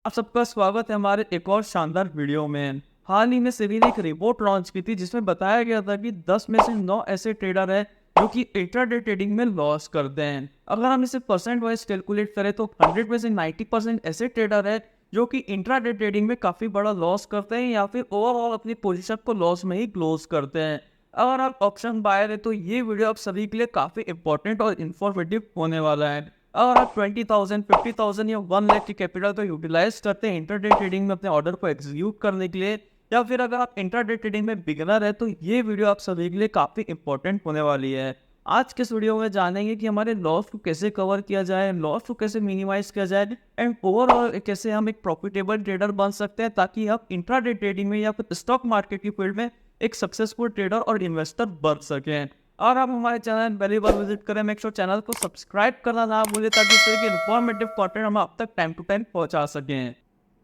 आप सबका स्वागत है हमारे एक और शानदार वीडियो में। हाल ही में सेबी ने एक रिपोर्ट लॉन्च की थी जिसमें बताया गया था कि 10 में से 9 ऐसे ट्रेडर हैं जो कि इंट्राडे ट्रेडिंग में लॉस करते हैं। अगर हम इसे परसेंट वाइज कैलकुलेट करें तो 100 में से 90% ऐसे ट्रेडर हैं जो कि इंट्राडे ट्रेडिंग में काफ़ी बड़ा लॉस करते हैं या फिर ओवरऑल अपनी पोजीशन को लॉस में ही क्लोज करते हैं। अगर आप ऑप्शन बायर है तो ये वीडियो आप सभी के लिए काफ़ी इंपॉर्टेंट और इन्फॉर्मेटिव होने वाला है। अगर आप 20,000 50,000 या 1 लाख की कैपिटल को यूटिलाइज करते हैं इंटरडे ट्रेडिंग में अपने ऑर्डर को एग्जीक्यूट करने के लिए, या फिर अगर आप इंटरडे ट्रेडिंग में बिगिनर है तो ये वीडियो आप सभी के लिए काफ़ी इंपॉर्टेंट होने वाली है। आज के इस वीडियो में जानेंगे कि हमारे लॉस को कैसे कवर किया जाए, लॉस को कैसे मिनिमाइज किया जाए एंड ओवरऑल कैसे हम एक प्रॉफिटेबल ट्रेडर बन सकते हैं ताकि आप इंट्राडे ट्रेडिंग में या फिर स्टॉक मार्केट की फील्ड में एक सक्सेसफुल ट्रेडर और इन्वेस्टर बन सकें। और आप हमारे चैनल पहली बार विजिट करें, मेक श्योर चैनल को सब्सक्राइब करना ना भूलें ताकि इस तरह के इन्फॉर्मेटिव कंटेंट हम आप तक टाइम टू टाइम पहुंचा सकें।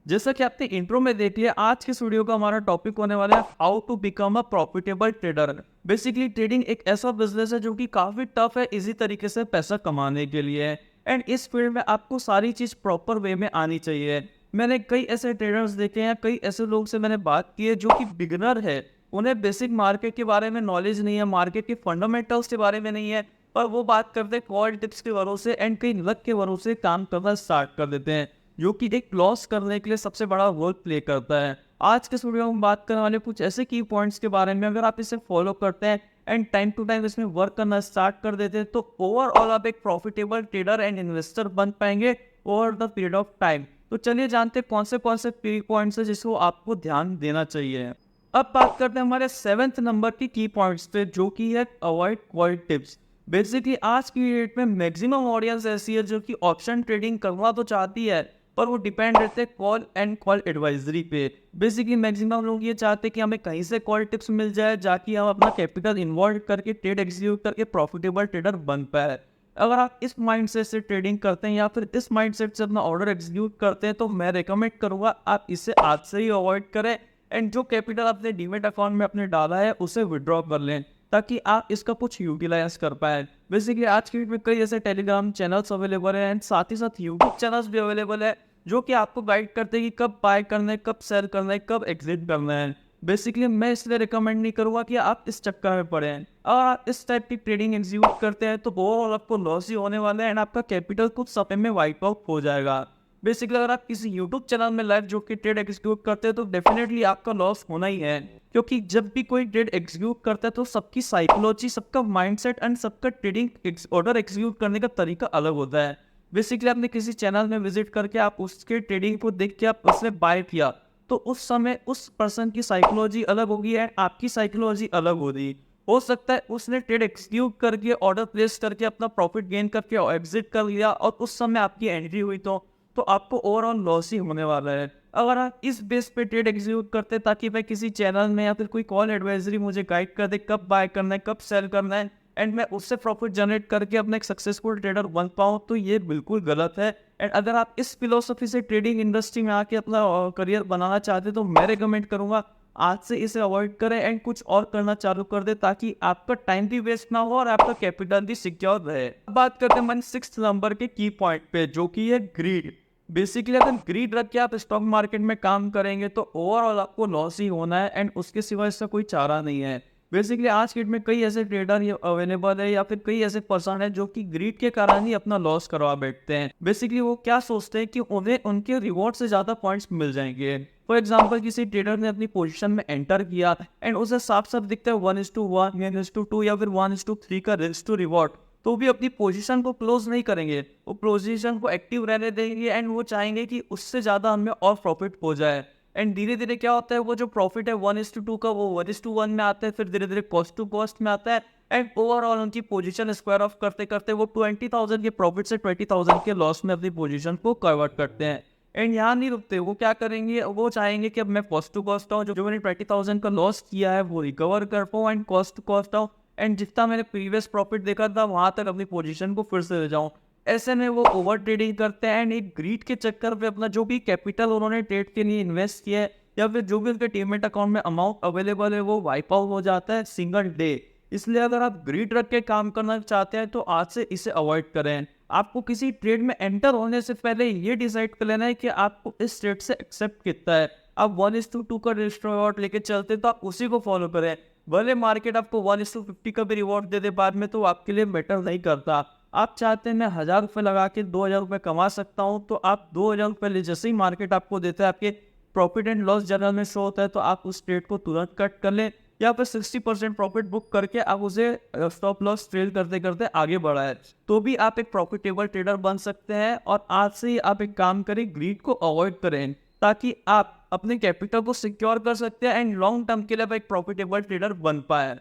जैसा कि आपने इंट्रो में देख लिया, आज के इस वीडियो का हमारा टॉपिक होने वाला है how to become a profitable trader. Basically trading एक ऐसा बिजनेस है जो कि काफी टफ है इसी तरीके से पैसा कमाने के लिए, एंड इस फील्ड में आपको सारी चीज प्रॉपर वे में आनी चाहिए। मैंने कई ऐसे ट्रेडर्स देखे हैं, कई ऐसे लोग से मैंने बात की है जो कि बिगिनर है, उन्हें बेसिक मार्केट के बारे में नॉलेज नहीं है, मार्केट के फंडामेंटल्स के बारे में नहीं है, पर वो बात करते हैं कॉल टिप्स के भरोसे एंड कई लक के भरोसे काम करना स्टार्ट कर देते हैं, जो कि एक लॉस करने के लिए सबसे बड़ा रोल प्ले करता है। आज के इस वीडियो में हम बात करने वाले कुछ ऐसे की पॉइंट्स के बारे में, अगर आप इसे फॉलो करते हैं एंड टाइम टू टाइम इसमें वर्क करना स्टार्ट कर देते हैं तो ओवरऑल आप एक प्रॉफिटेबल ट्रेडर एंड इन्वेस्टर बन पाएंगे over the period of time. तो चलिए जानते हैं कौन से की पॉइंट्स है जिसको आपको ध्यान देना चाहिए। अब बात करते हैं हमारे 7th नंबर की पॉइंट्स पे, जो कि है अवॉइड कॉल टिप्स। बेसिकली आज की डेट में मैक्सिमम ऑडियंस ऐसी है जो कि ऑप्शन ट्रेडिंग करना तो चाहती है, पर वो डिपेंड रहते हैं कॉल एंड कॉल एडवाइजरी पे। बेसिकली मैक्सिमम लोग ये चाहते हैं कि हमें कहीं से कॉल टिप्स मिल जाए जाकि हम अपना कैपिटल इन्वॉल्व करके ट्रेड एग्जीक्यूट करके प्रॉफिटेबल ट्रेडर बन पाए। अगर आप इस माइंडसेट से ट्रेडिंग करते हैं या फिर इस माइंडसेट से अपना ऑर्डर एग्जीक्यूट करते हैं तो मैं रिकमेंड करूंगा आप इसे आज से ही अवॉइड करें एंड जो कैपिटल आपने डीमेट अकाउंट में अपने डाला है उसे विड्रॉ कर लें ताकि आप इसका कुछ यूटिलाइज कर पाए। बेसिकली आज की डेट में कई ऐसे टेलीग्राम चैनल्स अवेलेबल है एंड साथ ही साथ यूट्यूब चैनल्स भी अवेलेबल है जो कि आपको गाइड करते हैं कि कब बाय करना है, कब सेल करना है, कब एग्जिट करना है। बेसिकली मैं इसलिए रिकमेंड नहीं करूंगा कि आप इस चक्कर में पड़े हैं। अगर आप इस टाइप की ट्रेडिंग एग्जीक्यूट करते हैं तो ओवरऑल आपको लॉस ही होने वाला है एंड आपका कैपिटल कुछ समय में वाइप आउट हो जाएगा। बेसिकली अगर आप किसी यूट्यूब चैनल में लाइव जो कि ट्रेड एग्जीक्यूट करते हैं तो डेफिनेटली आपका लॉस होना ही है, क्योंकि जब भी कोई ट्रेड एग्जीक्यूट करता है तो सबकी साइकोलॉजी, सबका माइंडसेट एंड सबका ट्रेडिंग ऑर्डर एग्जीक्यूट करने का तरीका अलग होता है। बेसिकली आपने किसी चैनल में विजिट करके आप उसके ट्रेडिंग को देख के आप उसने बाय किया तो उस समय उस पर्सन की साइकोलॉजी अलग होगी एंड आपकी साइकोलॉजी अलग होगी। हो सकता है उसने ट्रेड एक्सक्यूट करके ऑर्डर प्लेस करके अपना प्रॉफिट गेन करके एग्जिट कर लिया और उस समय आपकी एंट्री हुई तो आपको ओवरऑल लॉस ही होने वाला है। अगर आप इस बेस पे ट्रेड एग्जीक्यूट करते ताकि मैं किसी चैनल में या फिर कोई कॉल एडवाइजरी मुझे गाइड कर दे कब बाय करना है, कब सेल करना है एंड मैं उससे प्रॉफिट जनरेट करके अपना एक सक्सेसफुल ट्रेडर बन पाऊँ, तो ये बिल्कुल गलत है। एंड अगर आप इस फिलोसफी से ट्रेडिंग इंडस्ट्री में आके अपना करियर बनाना चाहते तो मैं रिकमेंड करूंगा आज से इसे अवॉइड करें एंड कुछ और करना चालू कर दे ताकि आपका टाइम भी वेस्ट ना हो और आपका कैपिटल भी सिक्योर रहे। अब बात करते हैं मन 6th नंबर के की पॉइंट पे, जो कि है ग्रीड। बेसिकली अगर ग्रीड रख के आप स्टॉक मार्केट में काम करेंगे तो ओवरऑल आपको लॉस ही होना है एंड उसके सिवा इसका कोई चारा नहीं है। बेसिकली आज के डेट में कई ऐसे ट्रेडर अवेलेबल है या फिर कई ऐसे पर्सन है जो कि ग्रीड के कारण ही अपना लॉस करवा बैठते हैं। बेसिकली वो क्या सोचते हैं कि उन्हें उनके रिवॉर्ड से ज्यादा पॉइंट्स मिल जाएंगे। फॉर एग्जाम्पल किसी ट्रेडर ने अपनी पोजीशन में एंटर किया एंड उसे साफ साफ दिखता है 1:1, 1:2 या फिर 1:3 का रिस्क टू रिवॉर्ड, तो भी अपनी पोजीशन को क्लोज नहीं करेंगे, वो पोजीशन को एक्टिव रहने देंगे एंड वो चाहेंगे कि उससे ज्यादा हमें और प्रॉफिट हो जाए। एंड धीरे धीरे क्या होता है, वो जो प्रॉफिट है 1:2 का वो 1:1 में आता है, फिर धीरे धीरे कॉस्ट टू कॉस्ट में आता है एंड ओवरऑल उनकी पोजीशन स्क्वायर ऑफ करते करते वो 20,000 के प्रॉफिट से 20,000 के लॉस में अपनी पोजीशन को कन्वर्ट करते हैं। एंड यहाँ नहीं रुकते, वो क्या करेंगे, वो चाहेंगे कि अब मैं कॉस्ट टू कॉस्ट आऊँ, जो मैंने 20,000 का लॉस किया है वो रिकवर कर पाऊँ एंड कॉस्ट टू कॉस्ट आऊँ एंड जितना मैंने प्रीवियस प्रॉफिट देखा था वहां तक अपनी पोजीशन को फिर से ले जाऊं। ऐसे में वो ओवर ट्रेडिंग करते हैं एंड एक ग्रीड के चक्कर पे अपना जो भी कैपिटल उन्होंने ट्रेड के लिए इन्वेस्ट किया है या फिर जो भी उनके डीमैट अकाउंट में अमाउंट अवेलेबल है वो वाइप आउट हो जाता है सिंगल डे। इसलिए अगर आप ग्रीड रख के काम करना चाहते हैं तो आज से इसे अवॉइड करें। आपको किसी ट्रेड में एंटर होने से पहले ये डिसाइड कर लेना है कि आपको इस ट्रेड से एक्सेप्ट कितना है। आप 1:2 का रिवॉर्ड लेके चलते तो आप उसी को फॉलो करें। भले मार्केट आपको 1:50 का भी रिवॉर्ड दे दे बाद में, तो आपके लिए मैटर नहीं करता। आप चाहते हैं मैं 1000 रुपये लगा के 2000 रुपये कमा सकता हूँ, तो आप 2000 रुपये जैसे ही मार्केट आपको देता है, आपके प्रॉफिट एंड लॉस जर्नल में शो होता है, तो आप उस ट्रेड को तुरंत कट कर लें, या फिर 60% प्रॉफिट बुक करके आप उसे स्टॉप लॉस ट्रेड करते करते आगे बढ़ाएं। तो भी आप एक प्रॉफिटेबल ट्रेडर बन सकते हैं। और आज से ही आप एक काम करें, ग्रीड को अवॉइड करें, ताकि आप अपने कैपिटल को सिक्योर कर सकते हैं एंड लॉन्ग टर्म के लिए आप एक प्रॉफिटेबल ट्रेडर बन पाए।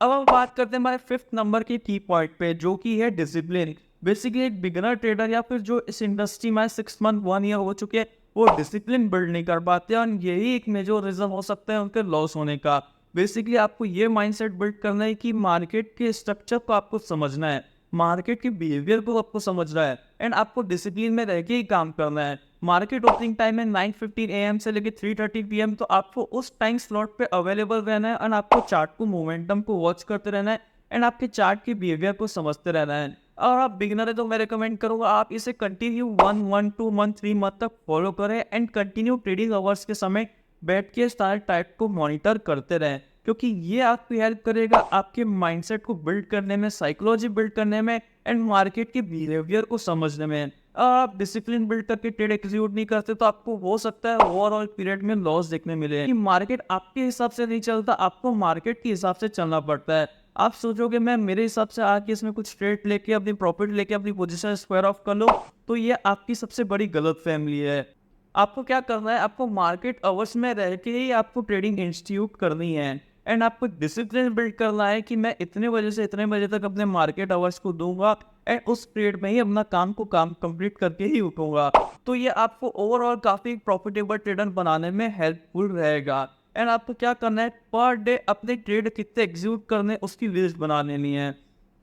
अब हम बात करते हैं हमारे 5th नंबर के की पॉइंट पे, जो कि है डिसिप्लिन। बेसिकली एक बिगिनर ट्रेडर या फिर जो इस इंडस्ट्री में 6 मंथ 1 ईयर हो चुके हैं, वो डिसिप्लिन बिल्ड नहीं कर पाते हैं, और यही एक मेजर रीजन हो सकता है उनके लॉस होने का। बेसिकली आपको ये माइंडसेट बिल्ड करना है कि मार्केट के स्ट्रक्चर को आपको समझना है, मार्केट के बिहेवियर को आपको समझना है, एंड आपको डिसिप्लिन में रह के ही काम करना है। मार्केट ओपनिंग टाइम है 9:15 AM से लेकर 3:30 PM, तो आपको उस टाइम स्लॉट पे अवेलेबल रहना है, और आपको चार्ट को, मोमेंटम को वॉच करते रहना है, एंड आपके चार्ट के बिहेवियर को समझते रहना है। और आप बिगिनर है तो मैं रिकमेंड करूंगा आप इसे कंटिन्यू 2 मंथ 3 मंथ तक फॉलो करें, एंड कंटिन्यू ट्रेडिंग आवर्स के समय बैठ के सारे टाइप को मॉनिटर करते रहें, क्योंकि ये आपकी हेल्प करेगा आपके माइंडसेट को बिल्ड करने में, साइकोलॉजी बिल्ड करने में, एंड मार्केट के बिहेवियर को समझने में। आप डिसिप्लिन बिल्ड करके ट्रेड एग्जीक्यूट नहीं करते, तो आपको हो सकता है ओवरऑल पीरियड में लॉस देखने मिले। कि मार्केट आपके हिसाब से नहीं चलता, आपको मार्केट के हिसाब से चलना पड़ता है। आप सोचोगे मैं मेरे हिसाब से आके इसमें कुछ ट्रेड लेके अपनी प्रॉफिट लेके अपनी पोजीशन स्क्वायर ऑफ कर लो, तो ये आपकी सबसे बड़ी गलतफहमी है। आपको क्या करना है, आपको मार्केट अवर्स में रह के ही आपको ट्रेडिंग इंस्टीट्यूट करनी है, एंड आपको डिसिप्लिन बिल्ड करना है कि मैं इतने बजे से इतने बजे तक अपने मार्केट अवर्स को दूंगा, एंड उस ट्रेड में ही अपना काम कंप्लीट करके ही उठूंगा। तो ये आपको ओवरऑल काफी प्रॉफिटेबल ट्रेडर बनाने में हेल्पफुल रहेगा। एंड आपको क्या करना है, पर डे अपने ट्रेड कितने एग्जीक्यूट करने उसकी लिस्ट बना लेनी है।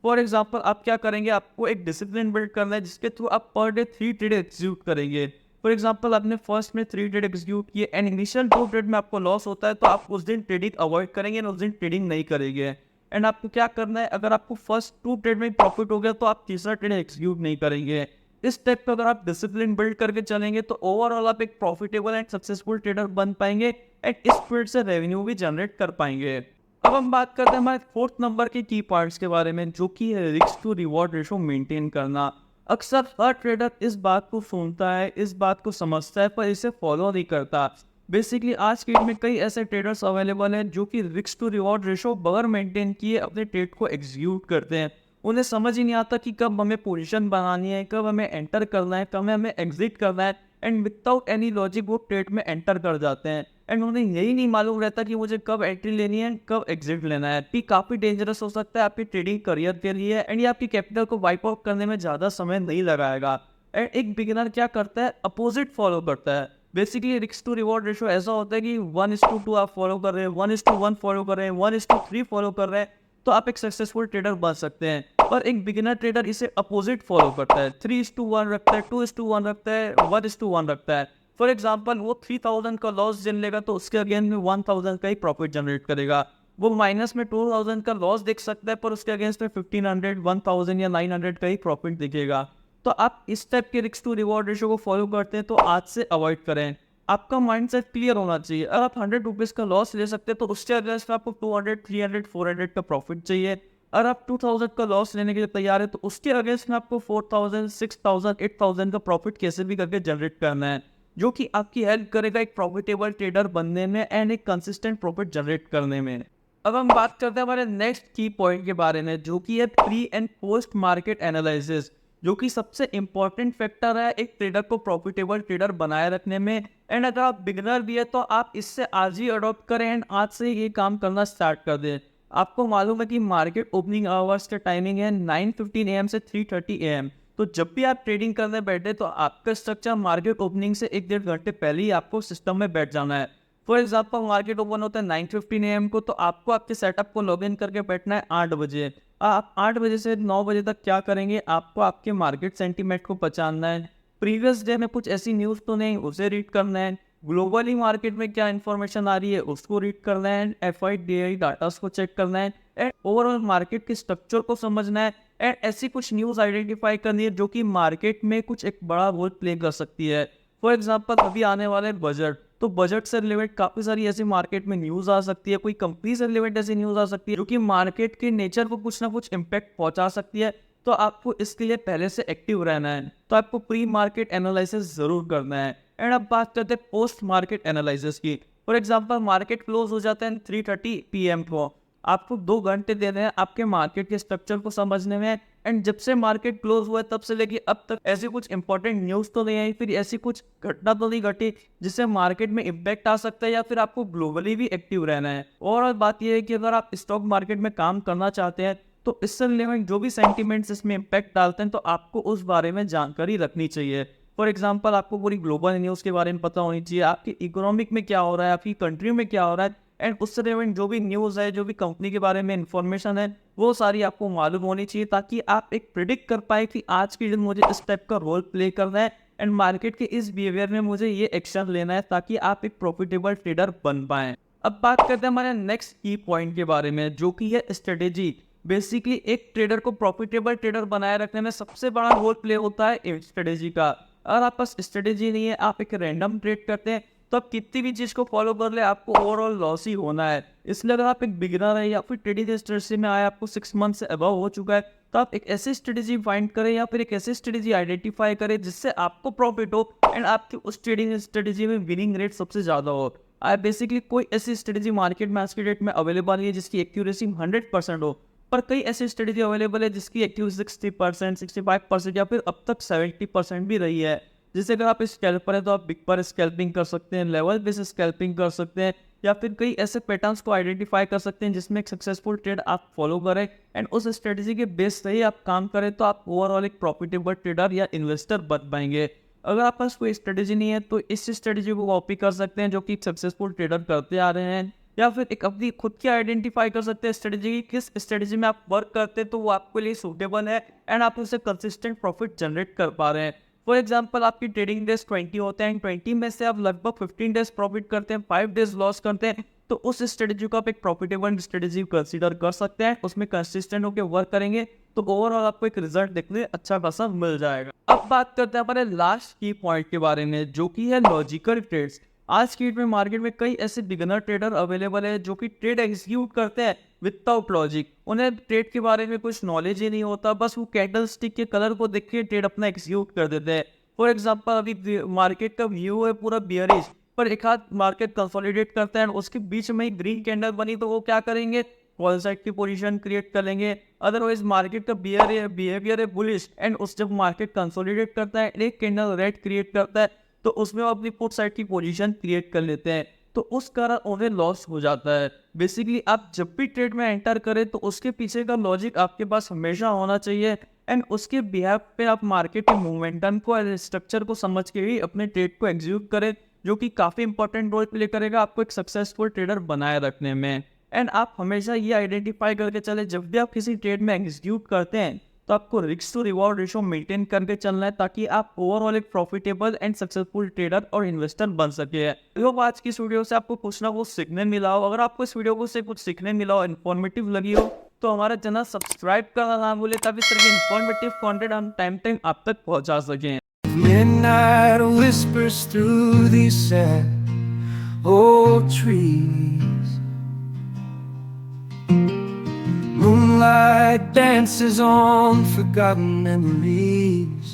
फॉर एग्जाम्पल आप क्या करेंगे, आपको एक डिसिप्लिन बिल्ड करना है जिसके थ्रू आप पर डे 3 ट्रेड एग्जीक्यूट करेंगे। फॉर एग्जाम्पल आपने फर्स्ट में 3 ट्रेड एग्जीक्यूट किए, एंड इनिशियल 2 ट्रेड में आपको लॉस होता है, तो आप उस दिन ट्रेडिंग अवॉइड करेंगे, उस दिन ट्रेडिंग नहीं करेंगे। एंड आपको क्या करना है, अगर आपको फर्स्ट 2 ट्रेड में प्रॉफिट हो गया, तो आप तीसरा ट्रेड एग्जीक्यूट नहीं करेंगे। इस टाइप पे अगर आप डिसिप्लिन बिल्ड करके चलेंगे, तो ओवरऑल आप एक प्रॉफिटेबल एंड सक्सेसफुल ट्रेडर बन पाएंगे, एंड इस फील्ड से रेवेन्यू भी जनरेट कर पाएंगे। अब हम बात करते हैं हमारे 4th नंबर के की पॉइंट्स के बारे में, जो कि है risk to reward ratio maintain करना। अक्सर हर ट्रेडर इस बात को सुनता है, इस बात को समझता है, पर इसे फॉलो नहीं करता। बेसिकली आज के डेट में कई ऐसे ट्रेडर्स अवेलेबल हैं जो कि रिस्क टू रिवॉर्ड रेशो बगैर मेंटेन किए अपने ट्रेड को एग्जीक्यूट करते हैं। उन्हें समझ ही नहीं आता कि कब हमें पोजीशन बनानी है, कब हमें एंटर करना है, कब हमें एग्जिट करना है, एंड विदाउट एनी लॉजिक वो ट्रेड में एंटर कर जाते हैं, एंड उन्हें यही नहीं मालूम रहता कि मुझे कब एंट्री लेनी है, कब एग्जिट लेना है। ये काफी डेंजरस हो सकता है आपके ट्रेडिंग करियर के लिए, एंड ये आपकी कैपिटल को वाइप आउट करने में ज्यादा समय नहीं लगाएगा। एंड एक बिगिनर क्या करता है, अपोजिट फॉलो करता है। Basically risk to reward ratio ऐसा होता है कि 1:2 आप फॉलो कर रहे हैं, 1:1 फॉलो कर रहे हैं, 1:3 फॉलो कर रहे हैं, तो आप एक सक्सेसफुल ट्रेडर बन सकते हैं। पर एक बिगिनर ट्रेडर इसे अपोजिट फॉलो करता है, 3:1 रखता है, 2:1 रखता है, 1:1 रखता है। फॉर एग्जाम्पल वो 3000 का लॉस जन लेगा, तो उसके अगेंस्ट में 1000 का ही प्रॉफिट जनरेट करेगा। वो माइनस में 2000 का लॉस देख सकता है, पर उसके अगेंस्ट में 1500, 1000 या 900 का ही प्रॉफिट दिखेगा। तो आप इस टाइप के रिस्क टू रिवॉर्ड रेशो को फॉलो करते हैं, तो आज से अवॉइड करें। आपका माइंडसेट क्लियर होना चाहिए। अगर आप 100 रुपीज़ का लॉस ले सकते हैं, तो उसके अगेंस्ट में आपको 200, 300, 400 का प्रॉफिट चाहिए। अगर आप 2000 का लॉस लेने के लिए तैयार है, तो उसके अगेंस्ट में आपको 4000, 6000, 8000 का प्रॉफिट कैसे भी करके जनरेट करना है, जो कि आपकी हेल्प करेगा एक प्रॉफिटेबल ट्रेडर बनने में, एंड एक कंसिस्टेंट प्रॉफिट जनरेट करने में। अब हम बात करते हैं हमारे नेक्स्ट की पॉइंट के बारे में, जो कि है pre and post market analysis, जो कि सबसे इंपॉर्टेंट फैक्टर है एक ट्रेडर को प्रॉफिटेबल ट्रेडर बनाए रखने में। एंड अगर आप बिगिनर भी है, तो आप इससे आज ही अडॉप्ट करें, एंड आज से ये काम करना स्टार्ट कर दें। आपको मालूम है कि मार्केट ओपनिंग आवर्स का टाइमिंग है 9:15 AM से 3:30 AM। तो जब भी आप ट्रेडिंग करने बैठे, तो आपका स्ट्रक्चर मार्केट ओपनिंग से 1-1.5 घंटे पहले ही आपको सिस्टम में बैठ जाना है। फॉर एग्जाम्पल मार्केट ओपन होता है 9:15 AM को, तो आपको आपके सेटअप को लॉग इन करके बैठना है 8 बजे। आप 8 बजे से 9 बजे तक क्या करेंगे, आपको आपके मार्केट सेंटीमेंट को पहचानना है। प्रीवियस डे में कुछ ऐसी न्यूज़ तो नहीं, उसे रीड करना है। ग्लोबली मार्केट में क्या इन्फॉर्मेशन आ रही है, उसको रीड करना है। FIDI डाटा को चेक करना है, एंड ओवरऑल मार्केट के स्ट्रक्चर को समझना है, एंड ऐसी कुछ न्यूज़ आइडेंटिफाई करनी है जो कि मार्केट में कुछ एक बड़ा रोल प्ले कर सकती है। फॉर एग्जाम्पल अभी आने वाले बजट, तो बजट से रिलेटेड काफ़ी सारी ऐसी मार्केट में न्यूज़ आ सकती है, कोई कंपनी से रिलेटेड ऐसी न्यूज़ आ सकती है जो कि मार्केट के नेचर को कुछ ना कुछ इम्पैक्ट पहुंचा सकती है। तो आपको इसके लिए पहले से एक्टिव रहना है, तो आपको प्री मार्केट एनालिसिस जरूर करना है। एंड अब बात करते हैं पोस्ट मार्केट एनालिसिस की। फॉर एग्जांपल मार्केट क्लोज हो जाता है 3:30 PM को, आपको 2 घंटे देने हैं आपके मार्केट के स्ट्रक्चर को समझने में। एंड जब से मार्केट क्लोज हुआ है तब से लेके अब तक ऐसी कुछ इंपॉर्टेंट न्यूज़ तो नहीं आई, फिर ऐसी कुछ घटना तो नहीं घटी जिससे मार्केट में इम्पैक्ट आ सकता है, या फिर आपको ग्लोबली भी एक्टिव रहना है। और बात यह है कि अगर आप स्टॉक मार्केट में काम करना चाहते हैं तो इससे रिलेवेंट जो भी सेंटिमेंट्स इसमें इम्पैक्ट डालते हैं तो आपको उस बारे में जानकारी रखनी चाहिए। फॉर एग्जांपल आपको पूरी ग्लोबल न्यूज़ के बारे में पता होनी चाहिए, आपकी इकोनॉमिक में क्या हो रहा है, आपकी कंट्री में क्या हो रहा है, एंड उससे रिलेवेंट जो भी न्यूज़ है, जो भी कंपनी के बारे में इंफॉर्मेशन है, वो सारी आपको मालूम होनी चाहिए, ताकि आप एक प्रिडिक्ट कर पाए कि आज के दिन मुझे इस टाइप का रोल प्ले करना है एंड मार्केट के इस बिहेवियर में मुझे ये एक्शन लेना है, ताकि आप एक प्रॉफिटेबल ट्रेडर बन पाएं। अब बात करते हैं हमारे नेक्स्ट की पॉइंट के बारे में, जो कि है स्ट्रेटेजी। बेसिकली एक ट्रेडर को प्रॉफिटेबल ट्रेडर बनाए रखने में सबसे बड़ा रोल प्ले होता है स्ट्रेटेजी का। अगर आप पास स्ट्रेटेजी नहीं है, आप एक रैंडम ट्रेड करते हैं, तो आप कितनी भी चीज़ को फॉलो कर ले आपको ओवरऑल लॉस ही होना है। इसलिए अगर आप एक बिगिनर है या फिर ट्रेडिंग स्ट्रेटेजी में आए, आपको 6 मंथ से अबव हो चुका है, तो आप एक ऐसी स्ट्रेटेजी फाइंड करें या फिर एक ऐसी स्ट्रेटेजी आइडेंटिफाई करें जिससे आपको प्रॉफिट हो एंड आपकी उस ट्रेडिंग स्ट्रेटेजी में विनिंग रेट सबसे ज़्यादा हो। आप बेसिकली कोई ऐसी स्ट्रेटेजी मार्केट में आज के डेट में अवेलेबल नहीं है जिसकी एक्यूरेसी 100% हो, पर कई ऐसी स्ट्रेटेजी अवेलेबल है जिसकी एक्यूरेसी 60%, 65% या फिर अब तक 70% भी रही है। जैसे अगर आप स्कैल्पर है तो आप बिग पर स्कैल्पिंग कर सकते हैं, लेवल बेस स्कैल्पिंग कर सकते हैं, या फिर कई ऐसे पैटर्न्स को आइडेंटिफाई कर सकते हैं जिसमें एक सक्सेसफुल ट्रेड आप फॉलो करें एंड उस स्ट्रेटेजी के बेस से ही आप काम करें, तो आप ओवरऑल एक प्रॉफिटेबल ट्रेडर या इन्वेस्टर बन पाएंगे। अगर आप पास कोई स्ट्रेटेजी नहीं है तो इस स्ट्रेटेजी को कॉपी कर सकते हैं जो कि सक्सेसफुल ट्रेडर करते आ रहे हैं, या फिर एक अपनी खुद की आइडेंटिफाई कर सकते हैं स्ट्रेटेजी की, किस स्ट्रेटेजी में आप वर्क करते हैं तो वो आपके लिए सूटेबल है एंड आप उससे कंसिस्टेंट प्रॉफिट जनरेट कर पा रहे हैं। फॉर एग्जाम्पल आपकी ट्रेडिंग डेज 20 होते हैं, 20 में से आप लगभग 15 डेज प्रॉफिट करते हैं, 5 डेज लॉस करते हैं, तो उस स्ट्रेटेजी को आप एक प्रॉफिटेबल स्ट्रेटेजी कंसीडर कर सकते हैं। उसमें कंसिस्टेंट होकर वर्क करेंगे तो ओवरऑल आपको एक रिजल्ट देखने अच्छा खासा मिल जाएगा। अब बात करते हैं हमारे लास्ट की पॉइंट के बारे में, जो कि है लॉजिकल ट्रेड्स। आज की डेट में मार्केट में कई ऐसे बिगिनर ट्रेडर अवेलेबल है जो कि ट्रेड एग्जीक्यूट करते हैं विदाउट लॉजिक। उन्हें ट्रेड के बारे में कुछ नॉलेज ही नहीं होता, बस वो कैंडल स्टिक के कलर को देख के ट्रेड अपना एग्जीक्यूट कर देते हैं। फॉर एग्जांपल अभी मार्केट का व्यू है पूरा बियरिश, पर एक हाथ मार्केट कंसोलिडेट करता है और उसके बीच में ही ग्रीन कैंडल बनी तो वो क्या करेंगे, कॉल साइड की पोजीशन क्रिएट कर लेंगे। अदरवाइज मार्केट का बिहेवियर है बुलिश एंड उस जब मार्केट कंसोलिडेट करता है, एक कैंडल रेड क्रिएट करता है, तो उसमें वो अपनी पुट साइड की पोजीशन क्रिएट कर लेते हैं, तो उस कारण उन्हें लॉस हो जाता है। बेसिकली आप जब भी ट्रेड में एंटर करें तो उसके पीछे का लॉजिक आपके पास हमेशा होना चाहिए एंड उसके बिहाफ पे आप मार्केट के मोमेंटम को और स्ट्रक्चर को समझ के ही अपने ट्रेड को एग्जीक्यूट करें, जो कि काफ़ी इंपॉर्टेंट रोल प्ले करेगा आपको एक सक्सेसफुल ट्रेडर बनाए रखने में। एंड आप हमेशा ये आइडेंटिफाई करके चले, जब भी आप किसी ट्रेड में एग्जीक्यूट करते हैं तो आपको risk to reward ratio maintain करके चलना है, ताकि आप ओवरऑल एक प्रॉफिटेबल एंड सक्सेसफुल ट्रेडर और इन्वेस्टर बन सके। तो आज की इस वीडियो से आपको कुछ ना कुछ सीखने मिला हो। अगर आपको इस वीडियो से कुछ सीखने मिला हो, इन्फॉर्मेटिव लगी हो, तो हमारा चैनल सब्सक्राइब करना ना भूले, ताकि इस तरह के इन्फॉर्मेटिव कंटेंट हम टाइम आप तक पहुंचा सकें। Midnight whispers through these sad old trees. Moonlight dances on forgotten memories.